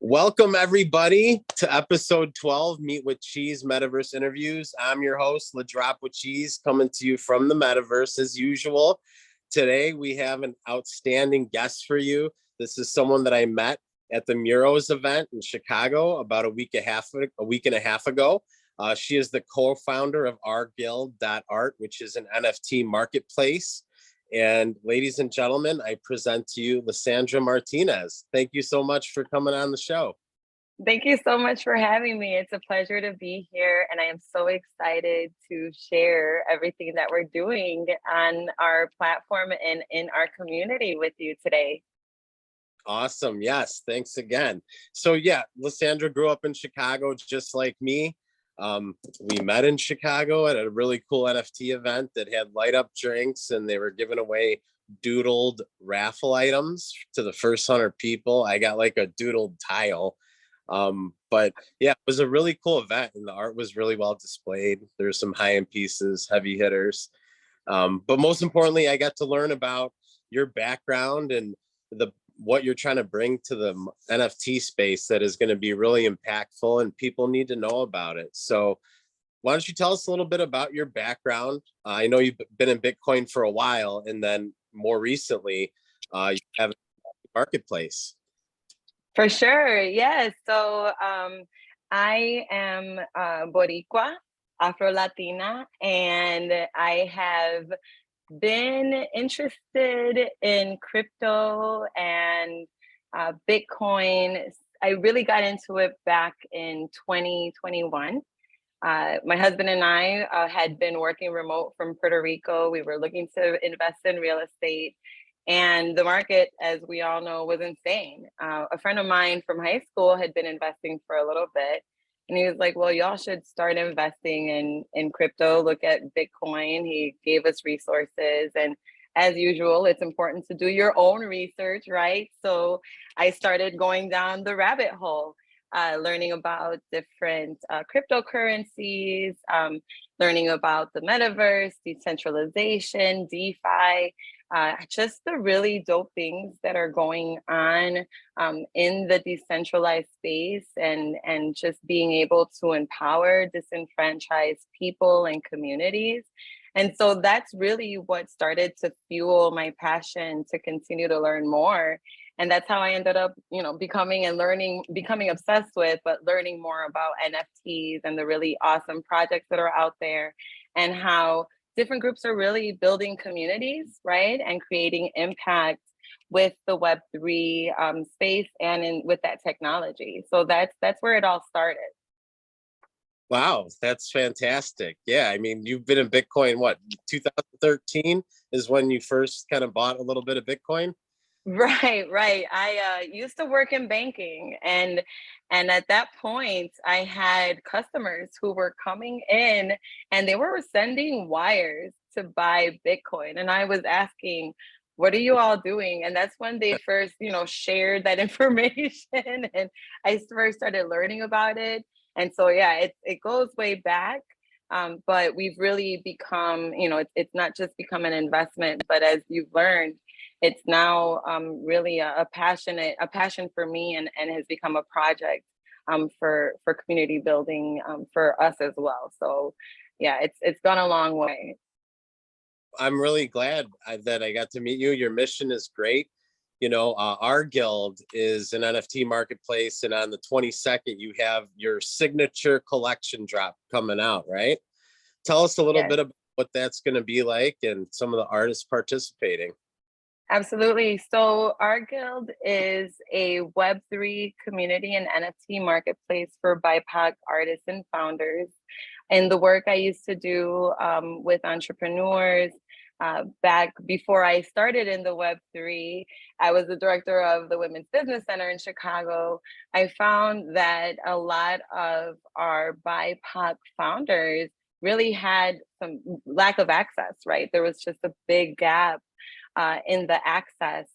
Welcome everybody to episode 12, Meet with Cheese Metaverse Interviews. I'm your host, LeDrop WithCheese, coming to you from the Metaverse as usual. Today we have an outstanding guest for you. This is someone that I met at the MUROS event in Chicago about a week and a half ago. She is the co-founder of OurGuild.art, which is an NFT marketplace. And ladies and gentlemen, I present to you Lisandra Martinez. Thank you so much for coming on the show. Thank you so much for having me. It's a pleasure to be here, and I am so excited to share everything that we're doing on our platform and in our community with you today. Awesome. Yes, thanks again. So yeah, Lisandra grew up in Chicago just like me. We met in Chicago at a really cool NFT event that had light up drinks, and they were giving away doodled raffle items to the first 100 people. I got like a doodled tile. But yeah, it was a really cool event, and the art was really well displayed. There's some high-end pieces, heavy hitters. But most importantly, I got to learn about your background and what you're trying to bring to the NFT space that is going to be really impactful, and people need to know about it. So why don't you tell us a little bit about your background? I know you've been in Bitcoin for a while, and then more recently, you have a marketplace. For sure, yes. So I am Boricua, Afro-Latina, and I have been interested in crypto and Bitcoin. I really got into it back in 2021. My husband and I had been working remote from Puerto Rico. We were looking to invest in real estate, and the market, as we all know, was insane. A friend of mine from high school had been investing for a little bit, and he was like, well, y'all should start investing in crypto, look at Bitcoin. He gave us resources. And as usual, it's important to do your own research, right? So I started going down the rabbit hole, learning about different cryptocurrencies, learning about the metaverse, decentralization, DeFi, just the really dope things that are going on in the decentralized space, and just being able to empower disenfranchised people and communities. And so that's really what started to fuel my passion to continue to learn more. And that's how I ended up, becoming obsessed with, but learning more about NFTs and the really awesome projects that are out there, and how different groups are really building communities, right? And creating impact with the Web3 space and with that technology. So that's where it all started. Wow, that's fantastic. Yeah, I mean, you've been in Bitcoin, what, 2013 is when you first kind of bought a little bit of Bitcoin? Right. I used to work in banking, and at that point, I had customers who were coming in and they were sending wires to buy Bitcoin, and I was asking, "What are you all doing?" And that's when they first, shared that information, and I first started learning about it. And so, yeah, it goes way back. But we've really become, it's not just become an investment, but as you've learned, it's now really a passion for me, and has become a project for community building for us as well. So yeah, it's gone a long way. I'm really glad that I got to meet you. Your mission is great. Our guild is an NFT marketplace, and on the 22nd, you have your signature collection drop coming out, right? Tell us a little bit about what that's going to be like and some of the artists participating. Absolutely. So our guild is a Web3 community and NFT marketplace for BIPOC artists and founders. And the work I used to do with entrepreneurs, back before I started in the Web3, I was the director of the Women's Business Center in Chicago. I found that a lot of our BIPOC founders really had some lack of access, right? There was just a big gap in the access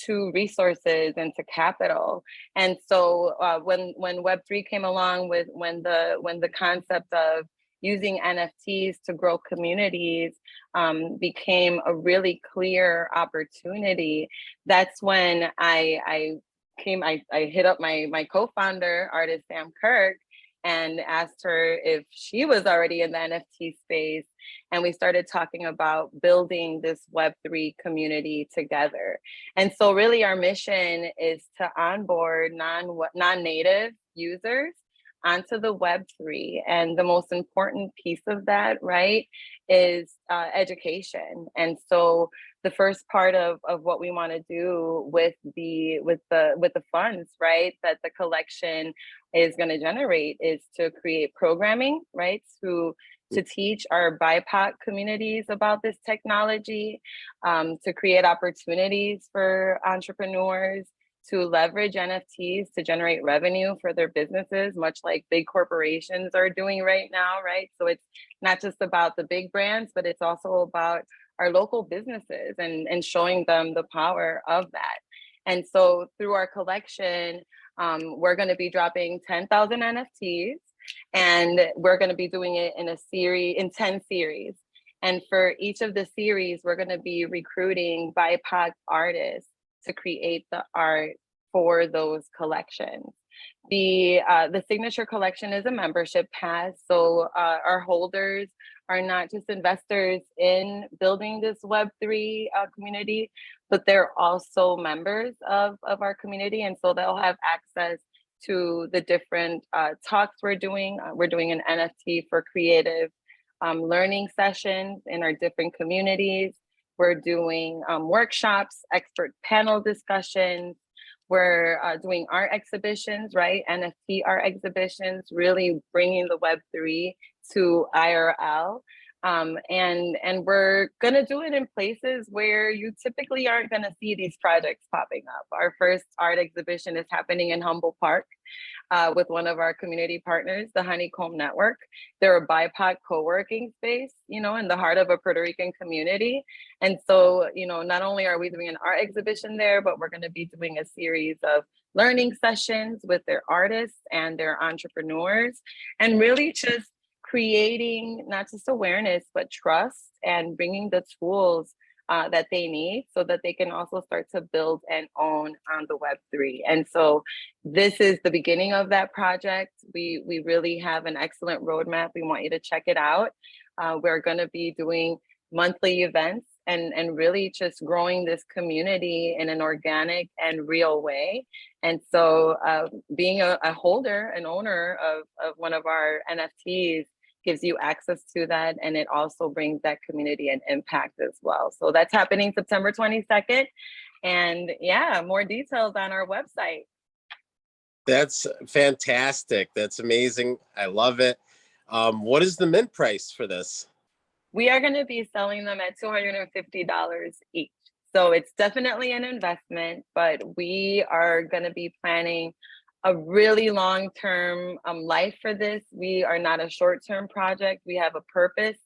to resources and to capital. And so when Web3 came along, when the concept of using NFTs to grow communities became a really clear opportunity, that's when I I hit up my co-founder, artist Sam Kirk, and asked her if she was already in the NFT space. And we started talking about building this Web3 community together. And so really our mission is to onboard non-native users onto the Web3. And the most important piece of that, right, is education. And so the first part of what we want to do with the funds, right, that the collection is going to generate is to create programming, right, to teach our BIPOC communities about this technology, to create opportunities for entrepreneurs, to leverage NFTs to generate revenue for their businesses, much like big corporations are doing right now, right? So it's not just about the big brands, but it's also about our local businesses and showing them the power of that. And so through our collection, we're going to be dropping 10,000 NFTs, and we're going to be doing it in 10 series. And for each of the series, we're going to be recruiting BIPOC artists to create the art for those collections. The signature collection is a membership pass, so our holders are not just investors in building this Web3 community, but they're also members of our community, and so they'll have access to the different talks we're doing. We're doing an NFT for creative learning sessions in our different communities. We're doing workshops, expert panel discussions. We're doing art exhibitions, right? NFT art exhibitions, really bringing the Web3 to IRL. And we're gonna do it in places where you typically aren't gonna see these projects popping up. Our first art exhibition is happening in Humboldt Park with one of our community partners, the Honeycomb Network. They're a BIPOC co-working space, you know, in the heart of a Puerto Rican community. And so, you know, not only are we doing an art exhibition there, but we're gonna be doing a series of learning sessions with their artists and their entrepreneurs, and really just creating not just awareness, but trust, and bringing the tools that they need so that they can also start to build and own on the Web3. And so this is the beginning of that project. We really have an excellent roadmap. We want you to check it out. We're going to be doing monthly events and really just growing this community in an organic and real way. And so being a holder, an owner of one of our NFTs gives you access to that, and it also brings that community an impact as well. So that's happening September 22nd. And yeah, more details on our website. That's fantastic. That's amazing. I love it. What is the mint price for this? We are going to be selling them at $250 each. So it's definitely an investment, but we are going to be planning a really long-term life for this. We are not a short-term project. We have a purpose.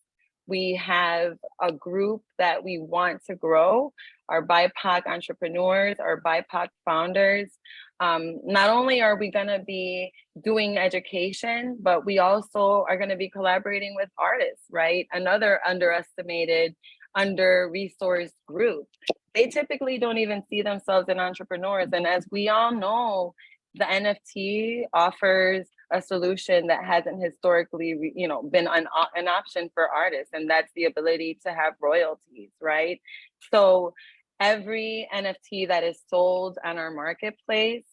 We have a group that we want to grow, our BIPOC entrepreneurs, our BIPOC founders. Not only are we going to be doing education, but we also are going to be collaborating with artists, right? Another underestimated, under-resourced group. They typically don't even see themselves as entrepreneurs. And as we all know, the NFT offers a solution that hasn't historically, you know, been an option for artists, and that's the ability to have royalties, right? So every NFT that is sold on our marketplace,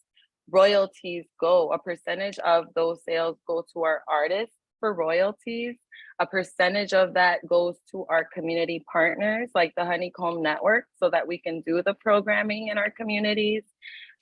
royalties go, a percentage of those sales go to our artists for royalties. A percentage of that goes to our community partners like the Honeycomb Network so that we can do the programming in our communities.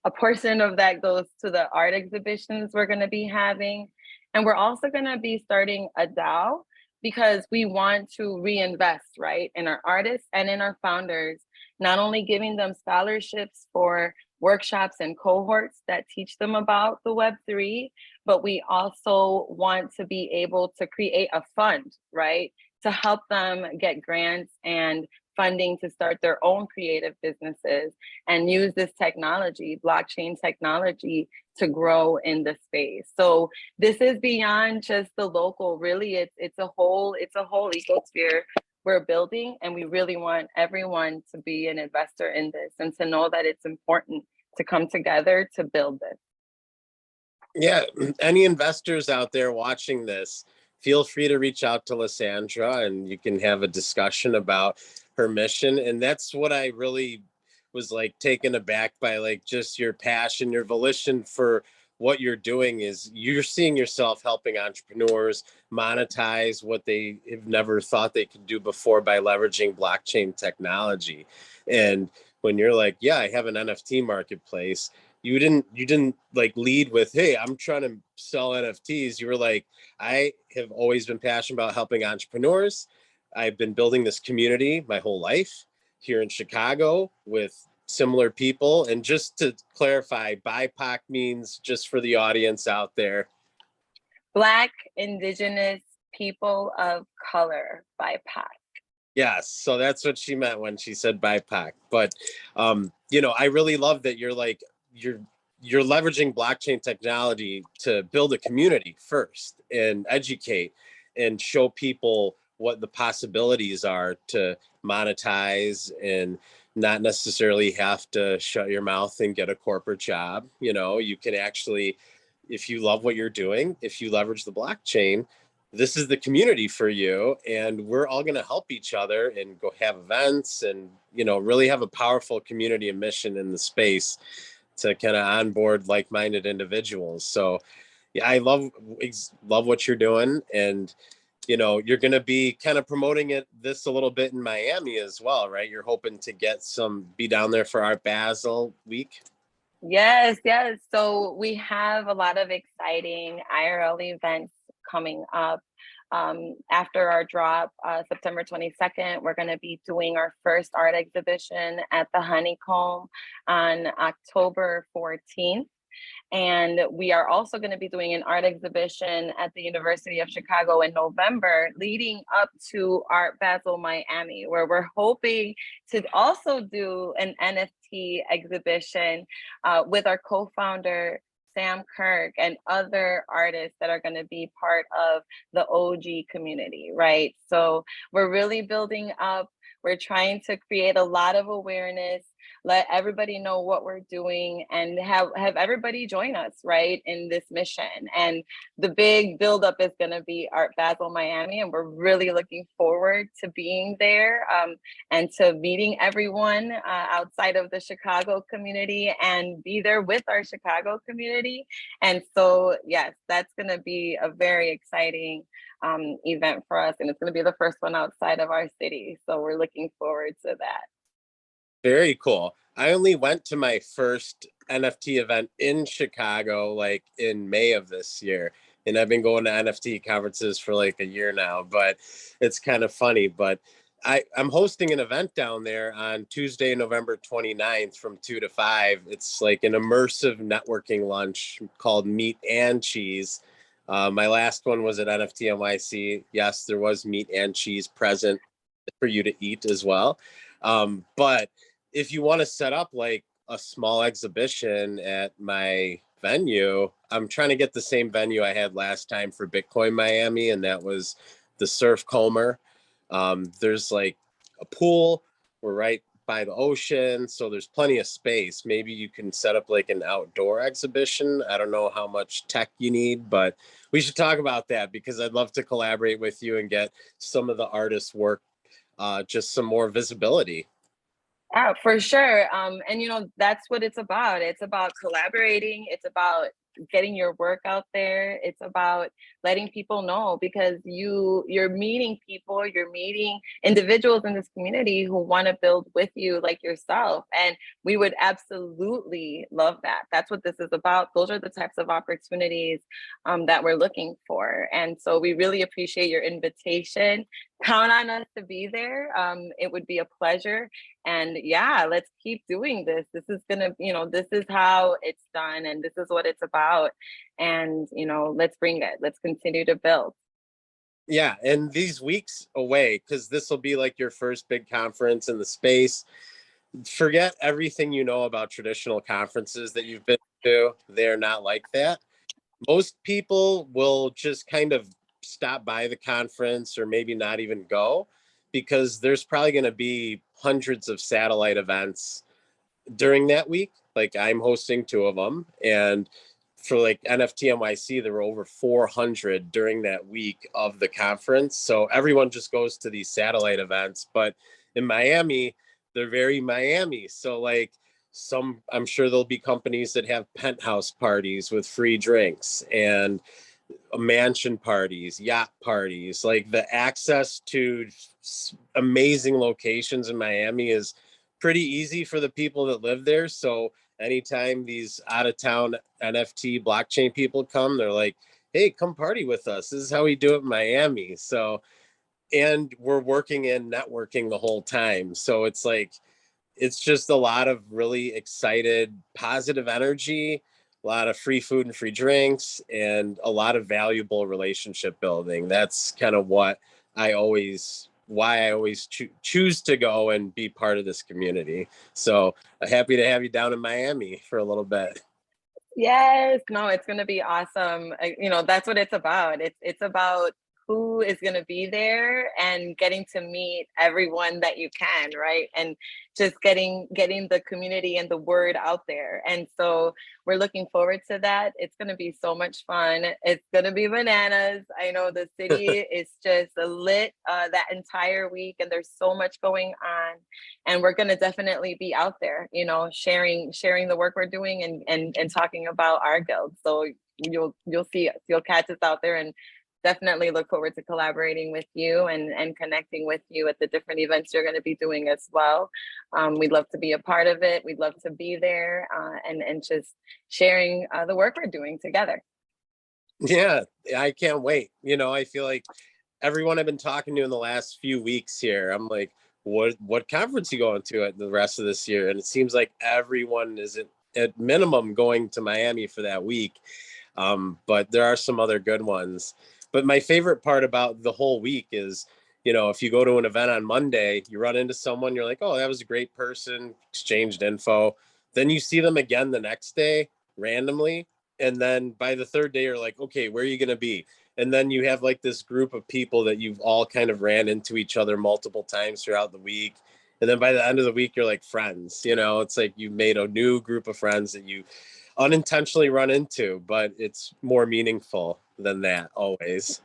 A portion of that goes to the art exhibitions we're going to be having. And we're also going to be starting a DAO because we want to reinvest, right, in our artists and in our founders, not only giving them scholarships for workshops and cohorts that teach them about the Web3, but we also want to be able to create a fund, right, to help them get grants and funding to start their own creative businesses and use this technology, blockchain technology, to grow in the space. So this is beyond just the local, really, it's a whole ecosphere we're building, and we really want everyone to be an investor in this and to know that it's important to come together to build this. Yeah, any investors out there watching this, feel free to reach out to Lisandra and you can have a discussion about her mission. And that's what I really was like taken aback by, like just your passion, your volition for what you're doing is you're seeing yourself helping entrepreneurs monetize what they have never thought they could do before by leveraging blockchain technology. And when you're like, yeah, I have an NFT marketplace, you didn't like lead with, hey, I'm trying to sell NFTs. You were like, I have always been passionate about helping entrepreneurs. I've been building this community my whole life here in Chicago with similar people. And just to clarify, BIPOC means, just for the audience out there, Black, Indigenous, people of color, BIPOC. yes, so that's what she meant when she said BIPOC. But you know, I really love that you're like you're you're leveraging blockchain technology to build a community first and educate and show people what the possibilities are to monetize and not necessarily have to shut your mouth and get a corporate job. You know, you can actually, if you love what you're doing, if you leverage the blockchain, this is the community for you, and we're all going to help each other and go have events and, you know, really have a powerful community and mission in the space to kind of onboard like-minded individuals. So yeah, I love what you're doing. And you know, you're going to be kind of promoting this a little bit in Miami as well, right? You're hoping to be down there for Art Basel week. Yes, yes. So we have a lot of exciting IRL events coming up. After our drop, September 22nd, we're going to be doing our first art exhibition at the Honeycomb on October 14th. And we are also going to be doing an art exhibition at the University of Chicago in November, leading up to Art Basel Miami, where we're hoping to also do an NFT exhibition with our co-founder, Sam Kirk, and other artists that are going to be part of the OG community, right? So we're really building up. We're trying to create a lot of awareness, let everybody know what we're doing, and have everybody join us, right, in this mission. And the big buildup is going to be Art Basel Miami, and we're really looking forward to being there and to meeting everyone outside of the Chicago community and be there with our Chicago community. And so, yes, that's going to be a very exciting event for us, and it's going to be the first one outside of our city. So we're looking forward to that. Very cool. I only went to my first NFT event in Chicago like in May of this year. And I've been going to NFT conferences for like a year now, but it's kind of funny. But I'm hosting an event down there on Tuesday, November 29th from 2 to 5. It's like an immersive networking lunch called Meat and Cheese. My last one was at NFT NYC. Yes, there was meat and cheese present for you to eat as well. But if you want to set up like a small exhibition at my venue, I'm trying to get the same venue I had last time for Bitcoin Miami, and that was the Surf Comer. There's like a pool. We're right by the ocean, so there's plenty of space. Maybe you can set up like an outdoor exhibition. I don't know how much tech you need, but we should talk about that because I'd love to collaborate with you and get some of the artists' work just some more visibility. Yeah, for sure. And you know, that's what it's about. It's about collaborating. It's about getting your work out there. It's about letting people know, because you're meeting people, you're meeting individuals in this community who want to build with you like yourself. And we would absolutely love that. That's what this is about. Those are the types of opportunities that we're looking for. And so we really appreciate your invitation. Count on us to be there. It would be a pleasure. And yeah, let's keep doing this. This is gonna, you know, this is how it's done, and this is what it's about. And you know, let's bring it. Let's continue to build. Yeah, and these weeks away, because this will be like your first big conference in the space. Forget everything you know about traditional conferences that you've been to. They're not like that. Most people will just kind of stop by the conference or maybe not even go because there's probably going to be hundreds of satellite events during that week. Like I'm hosting 2 of them, and for like NFT NYC, there were over 400 during that week of the conference. So everyone just goes to these satellite events. But in Miami, they're very Miami. So like I'm sure there'll be companies that have penthouse parties with free drinks and mansion parties, yacht parties. Like the access to amazing locations in Miami is pretty easy for the people that live there. So anytime these out of town NFT blockchain people come, they're like, hey, come party with us. This is how we do it in Miami. So, and we're working in networking the whole time. So it's like, it's just a lot of really excited, positive energy, a lot of free food and free drinks, and a lot of valuable relationship building. That's kind of why I always choose to go and be part of this community. So happy to have you down in Miami for a little bit. Yes, no, it's going to be awesome. You know, that's what it's about. It's about who is going to be there and getting to meet everyone that you can, right? And just getting the community and the word out there. And so we're looking forward to that. It's going to be so much fun. It's going to be bananas. I know the city is just lit that entire week, and there's so much going on. And we're going to definitely be out there, you know, sharing the work we're doing and talking about our guild. So you'll see us, you'll catch us out there, and definitely look forward to collaborating with you and connecting with you at the different events you're going to be doing as well. We'd love to be a part of it. We'd love to be there and just sharing the work we're doing together. Yeah, I can't wait. You know, I feel like everyone I've been talking to in the last few weeks here, I'm like, what conference you going to at the rest of this year? And it seems like everyone is at minimum going to Miami for that week. But there are some other good ones. But my favorite part about the whole week is, you know, if you go to an event on Monday, you run into someone, you're like, oh, that was a great person, exchanged info. Then you see them again the next day randomly. And then by the third day, you're like, okay, where are you going to be? And then you have like this group of people that you've all kind of ran into each other multiple times throughout the week. And then by the end of the week, you're like friends, you know, it's like you made a new group of friends that you unintentionally run into, but it's more meaningful than that always.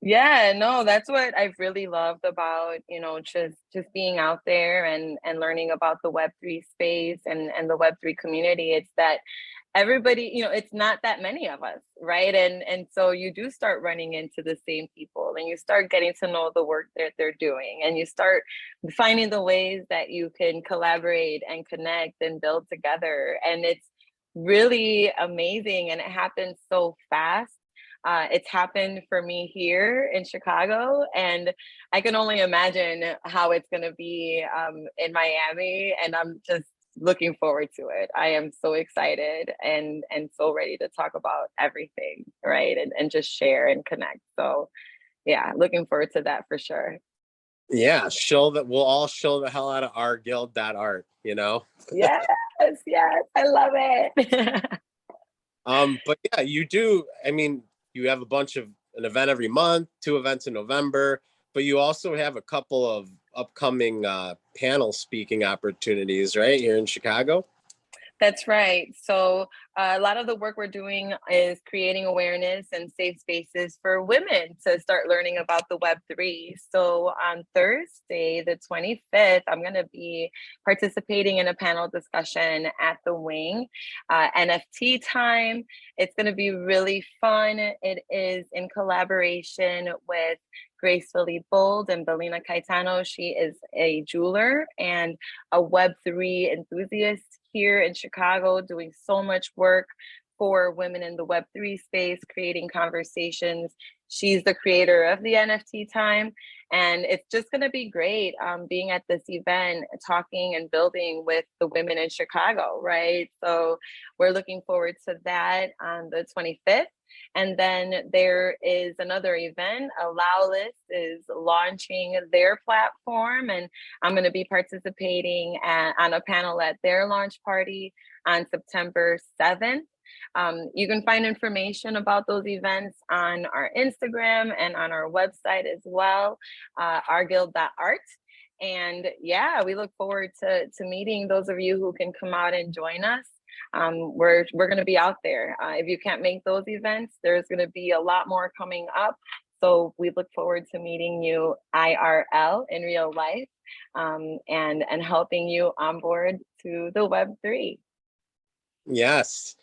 Yeah, no, that's what I've really loved about, you know, just being out there and learning about the Web3 space and the Web3 community. It's that everybody, you know, it's not that many of us, right? And so you do start running into the same people, and you start getting to know the work that they're doing, and you start finding the ways that you can collaborate and connect and build together. And it's really amazing, and it happens so fast. It's happened for me here in Chicago, and I can only imagine how it's going to be in Miami. And I'm just looking forward to it. I am so excited and so ready to talk about everything, right? And just share and connect. So yeah, looking forward to that for sure. Yeah, show that we'll all show the hell out of OurGuild.art, you know? Yes, yes, I love it. But yeah, you do. I mean, you have an event every month, 2 events in November, but you also have a couple of upcoming panel speaking opportunities, right? Here in Chicago. That's right. So a lot of the work we're doing is creating awareness and safe spaces for women to start learning about the Web3. So on Thursday, the 25th, I'm going to be participating in a panel discussion at the Wing, NFT time. It's going to be really fun. It is in collaboration with Gracefully Bold and Belina Caetano. She is a jeweler and a Web3 enthusiast here in Chicago, doing so much work for women in the Web3 space, creating conversations. She's the creator of the NFT time. And it's just going to be great being at this event, talking and building with the women in Chicago, right? So we're looking forward to that on the 25th. And then there is another event. Allow List is launching their platform, and I'm going to be participating on a panel at their launch party on September 7th. You can find information about those events on our Instagram and on our website as well, OurGuild.art. And yeah, we look forward to meeting those of you who can come out and join us. We're going to be out there. If you can't make those events, there's going to be a lot more coming up. So we look forward to meeting you IRL in real life, and helping you onboard to the Web3. Yes.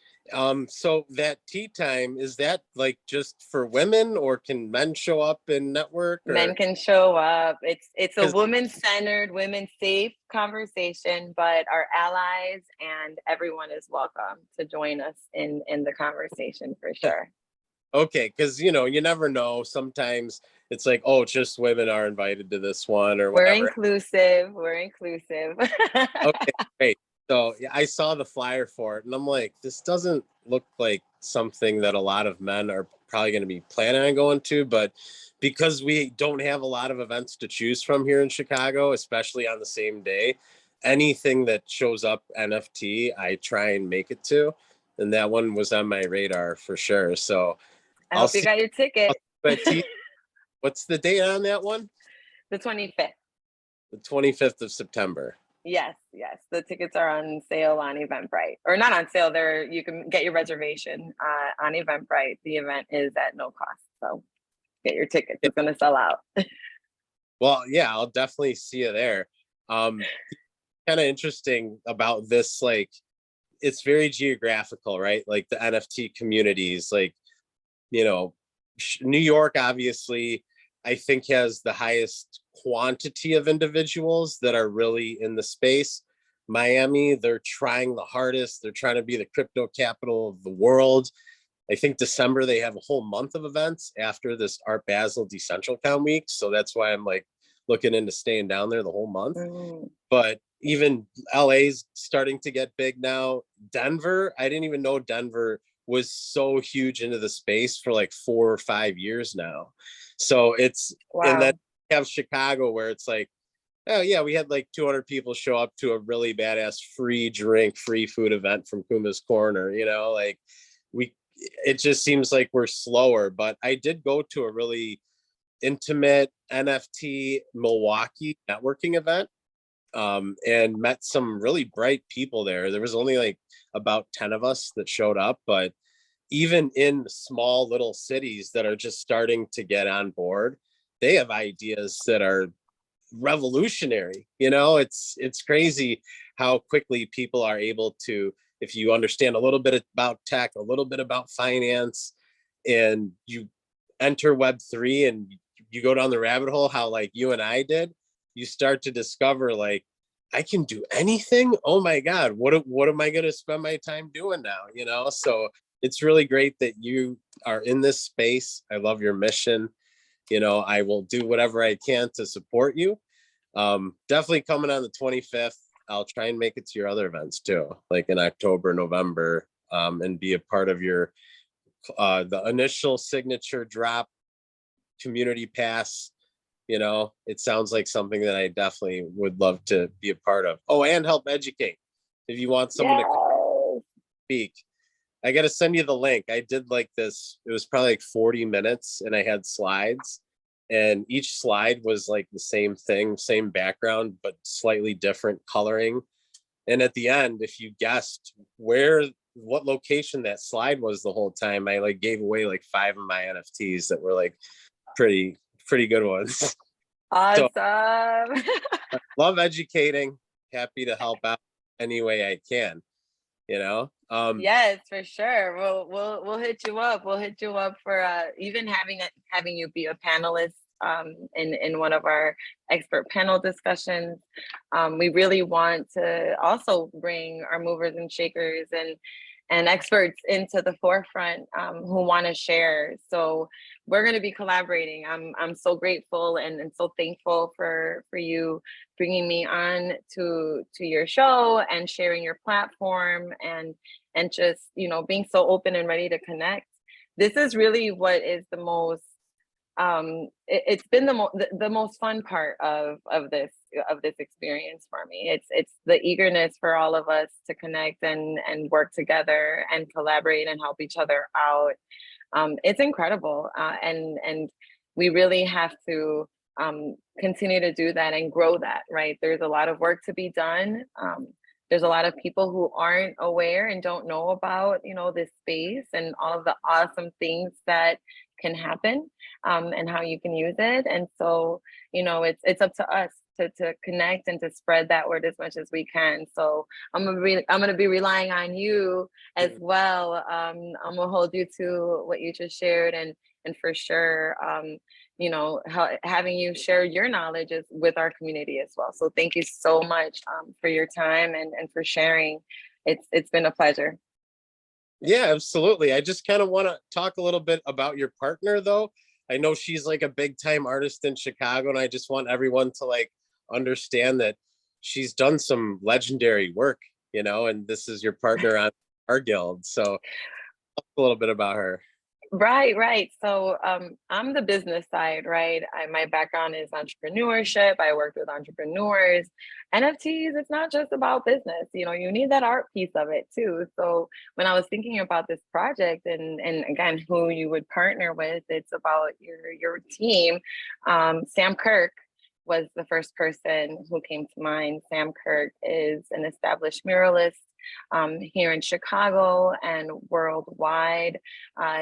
So that tea time, is that like just for women, or can men show up and network? Or Men can show up. It's a 'cause- woman-centered, women-safe conversation, but our allies and everyone is welcome to join us in the conversation for sure. okay, because you never know. Sometimes it's like, oh, just women are invited to this one or We're whatever. inclusive. We're inclusive. Okay, great. So yeah, I saw the flyer for it and I'm like, this doesn't look like something that a lot of men are probably going to be planning on going to, but because we don't have a lot of events to choose from here in Chicago, especially on the same day, anything that shows up NFT, I try and make it to. And that one was on my radar for sure. So I I'll hope you see. got your ticket. But what's the date on that one? The 25th. The 25th of September. Yes. The tickets are on sale on Eventbrite, or not on sale. There, you can get your reservation on Eventbrite. The event is at no cost, so get your tickets. It's going to sell out. Well, yeah, I'll definitely see you there. Kind of interesting about this, like it's very geographical, right? Like the NFT communities, like New York obviously I think has the highest quantity of individuals that are really in the space. Miami, they're trying the hardest. They're trying to be the crypto capital of the world. I think December they have a whole month of events after this Art Basel Decentralcon week. So that's why I'm like looking into staying down there the whole month. But even LA's starting to get big now. Denver, I didn't even know Denver was so huge into the space for like 4 or 5 years now. So it's, and then have Chicago where it's like, oh yeah, we had like 200 people show up to a really badass free drink, free food event from Kuma's Corner, like it just seems like we're slower. But I did go to a really intimate NFT Milwaukee networking event, and met some really bright people there. There was only like about 10 of us that showed up, but even in small little cities that are just starting to get on board, they have ideas that are revolutionary. It's crazy how quickly people are able to, if you understand a little bit about tech, a little bit about finance, and you enter Web3 and you go down the rabbit hole, how like you and I did, you start to discover like, I can do anything. Oh my God, what am I going to spend my time doing now? So it's really great that you are in this space. I love your mission. I will do whatever I can to support you. Definitely coming on the 25th. I'll try and make it to your other events too, like in October, November, and be a part of your the initial signature drop community pass. It sounds like something that I definitely would love to be a part of. Oh, and help educate. If you want someone to speak, I got to send you the link. I did like this. It was probably like 40 minutes and I had slides, and each slide was like the same thing, same background, but slightly different coloring. And at the end, if you guessed what location that slide was the whole time, I like gave away like 5 of my NFTs that were like pretty good ones. Awesome. So, love educating. Happy to help out any way I can. Yes, for sure. We'll hit you up. We'll hit you up for even having you be a panelist in one of our expert panel discussions. We really want to also bring our movers and shakers and experts into the forefront who want to share. So we're going to be collaborating. I'm so grateful and so thankful for you bringing me on to your show and sharing your platform and just being so open and ready to connect. This is really what is the most it's been the most fun part of this experience for me. It's the eagerness for all of us to connect and work together and collaborate and help each other out. It's incredible, and we really have to continue to do that and grow that. Right, there's a lot of work to be done, there's a lot of people who aren't aware and don't know about, you know, this space and all of the awesome things that can happen, and how you can use it. And so, you know, it's up to us to connect and to spread that word as much as we can. So I'm gonna be relying on you as well. I'm gonna hold you to what you just shared, and for sure, you know, having you share your knowledge is with our community as well. So thank you so much for your time and for sharing. It's been a pleasure. Yeah, absolutely. I just kind of want to talk a little bit about your partner though. I know she's like a big time artist in Chicago, and I just want everyone to like understand that she's done some legendary work, you know, and this is your partner on our guild. So talk a little bit about her. Right, right. So I'm the business side, right? My background is entrepreneurship. I worked with entrepreneurs. NFTs, it's not just about business. You know, you need that art piece of it too. So when I was thinking about this project and again, who you would partner with, it's about your team. Sam Kirk was the first person who came to mind. Sam Kirk is an established muralist here in Chicago and worldwide.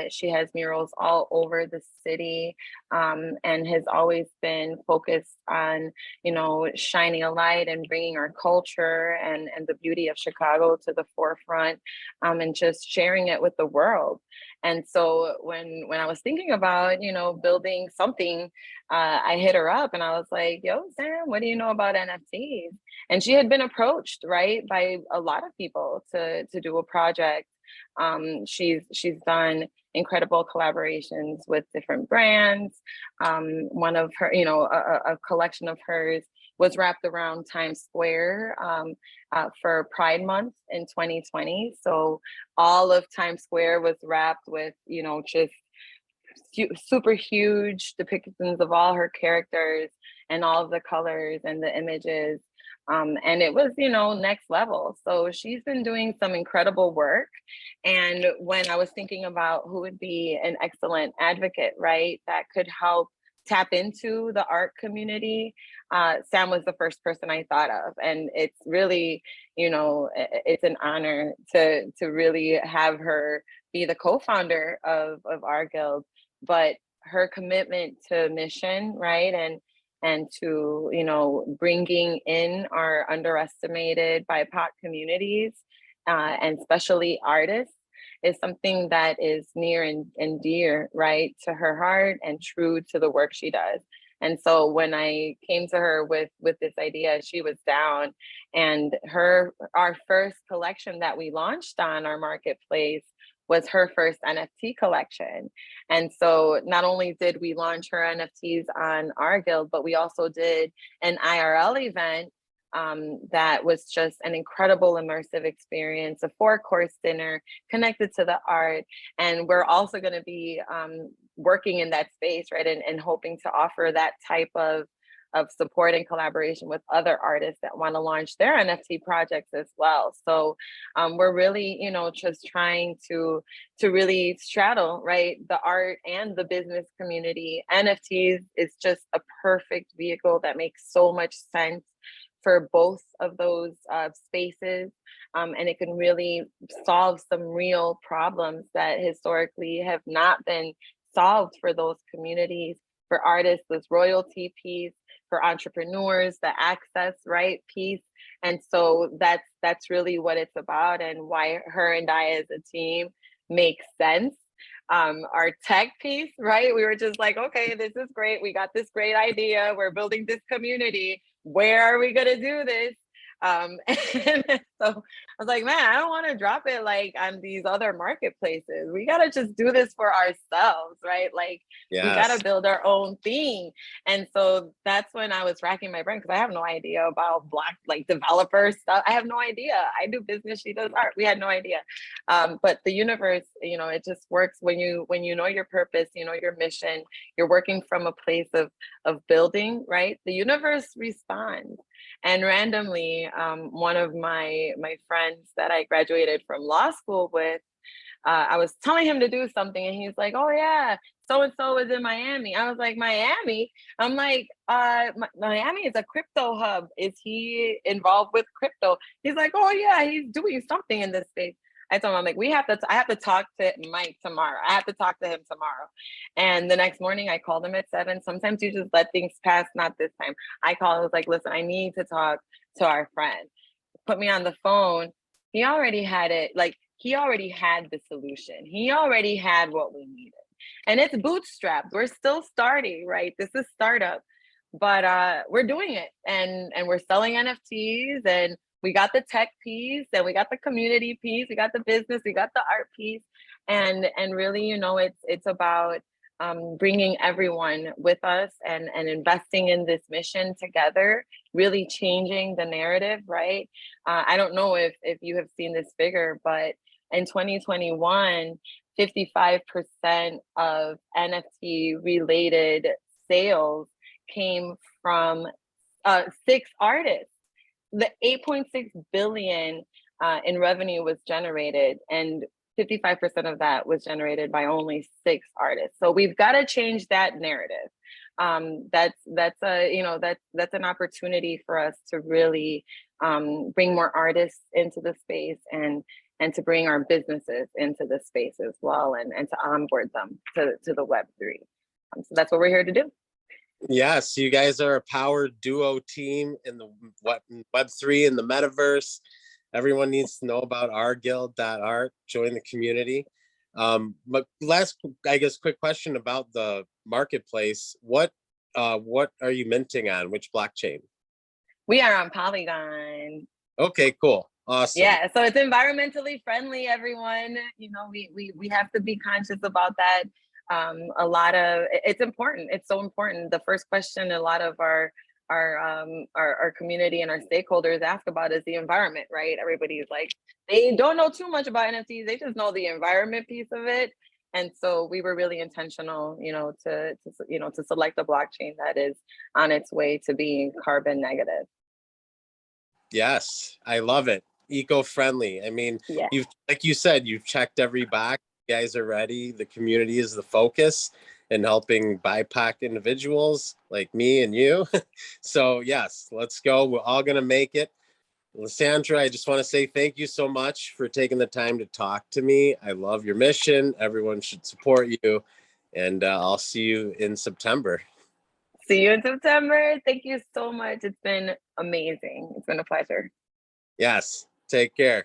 She has murals all over the city, and has always been focused on, you know, shining a light and bringing our culture and the beauty of Chicago to the forefront, and just sharing it with the world. And so when I was thinking about, you know, building something, I hit her up and I was like, yo, Sam, what do you know about NFTs? And she had been approached, right, by a lot of people to do a project. She's done incredible collaborations with different brands. One of her, you know, a collection of hers was wrapped around Times Square for Pride Month in 2020. So all of Times Square was wrapped with, you know, just super huge depictions of all her characters and all of the colors and the images. And it was, you know, next level. So she's been doing some incredible work. And when I was thinking about who would be an excellent advocate, right, that could help tap into the art community, Sam was the first person I thought of. And it's really, you know, it's an honor to really have her be the co-founder of our guild. But her commitment to mission, right, and to, you know, bringing in our underestimated BIPOC communities, and especially artists, is something that is near and dear, right, to her heart and true to the work she does. And so when I came to her with this idea, she was down. And our first collection that we launched on our marketplace was her first NFT collection. And so not only did we launch her NFTs on our guild, but we also did an IRL event that was just an incredible immersive experience, a 4-course dinner connected to the art. And we're also going to be working in that space, right, and hoping to offer that type of support and collaboration with other artists that want to launch their NFT projects as well. So we're really, you know, just trying to really straddle, right, the art and the business community. NFTs is just a perfect vehicle that makes so much sense for both of those spaces. And it can really solve some real problems that historically have not been solved for those communities. For artists, this royalty piece; for entrepreneurs, the access, right, piece. And so that's really what it's about, and why her and I as a team make sense. Our tech piece, right? We were just like, okay, this is great. We got this great idea. We're building this community. Where are we gonna do this? And so I was like, man, I don't want to drop it like on these other marketplaces. We gotta just do this for ourselves, right? Like we gotta Yes. build our own thing. And so that's when I was racking my brain because I have no idea about like developer stuff. I have no idea. I do business, she does art. We had no idea. But the universe, you know, it just works when you know your purpose, you know your mission, you're working from a place of building, right? The universe responds. And randomly, one of my friends that I graduated from law school with I was telling him to do something, and he's like, "Oh yeah, so and so is in Miami." I was like, "Miami?" I'm like, Miami is a crypto hub. Is he involved with crypto?" He's like, "Oh yeah, he's doing something in this space." I told him, I'm like, I have to talk to Mike tomorrow. I have to talk to him tomorrow. And the next morning I called him at 7. Sometimes you just let things pass, not this time. I called, I was like, "Listen, I need to talk to our friend." Put me on the phone. He already had it. Like, he already had the solution. He already had what we needed. And it's bootstrapped. We're still starting, right? This is startup, but we're doing it, and we're selling NFTs, and we got the tech piece, and we got the community piece, we got the business, we got the art piece, and really, you know, it's about bringing everyone with us, and investing in this mission together, really changing the narrative, right? I don't know if you have seen this figure, but in 2021, 55% of NFT related sales came from 6 artists. The 8.6 billion in revenue was generated, and 55% of that was generated by only 6 artists. So we've got to change that narrative. That's a, you know, that's an opportunity for us to really bring more artists into the space, and to bring our businesses into the space as well, and to onboard them to the Web3. So that's what we're here to do. Yes, you guys are a power duo team in the Web3 and the metaverse. Everyone needs to know about OurGuild.art. Join the community. But last, I guess, quick question about the marketplace. What are you minting on? Which blockchain? We are on Polygon. Okay, cool. Awesome. Yeah, so it's environmentally friendly, everyone. You know, we have to be conscious about that. It's important. It's so important. The first question a lot of our community and our stakeholders ask about is the environment, right? Everybody's like, they don't know too much about NFTs. They just know the environment piece of it. And so we were really intentional, you know, to select a blockchain that is on its way to being carbon negative. Yes, I love it. Eco-friendly. I mean, Yeah. like you said, you've checked every box. You guys are ready. The community is the focus in helping BIPOC individuals like me and you. So yes, let's go. We're all going to make it. Lisandra, I just want to say thank you so much for taking the time to talk to me. I love your mission. Everyone should support you. And I'll see you in September. See you in September. Thank you so much. It's been amazing. It's been a pleasure. Yes, take care.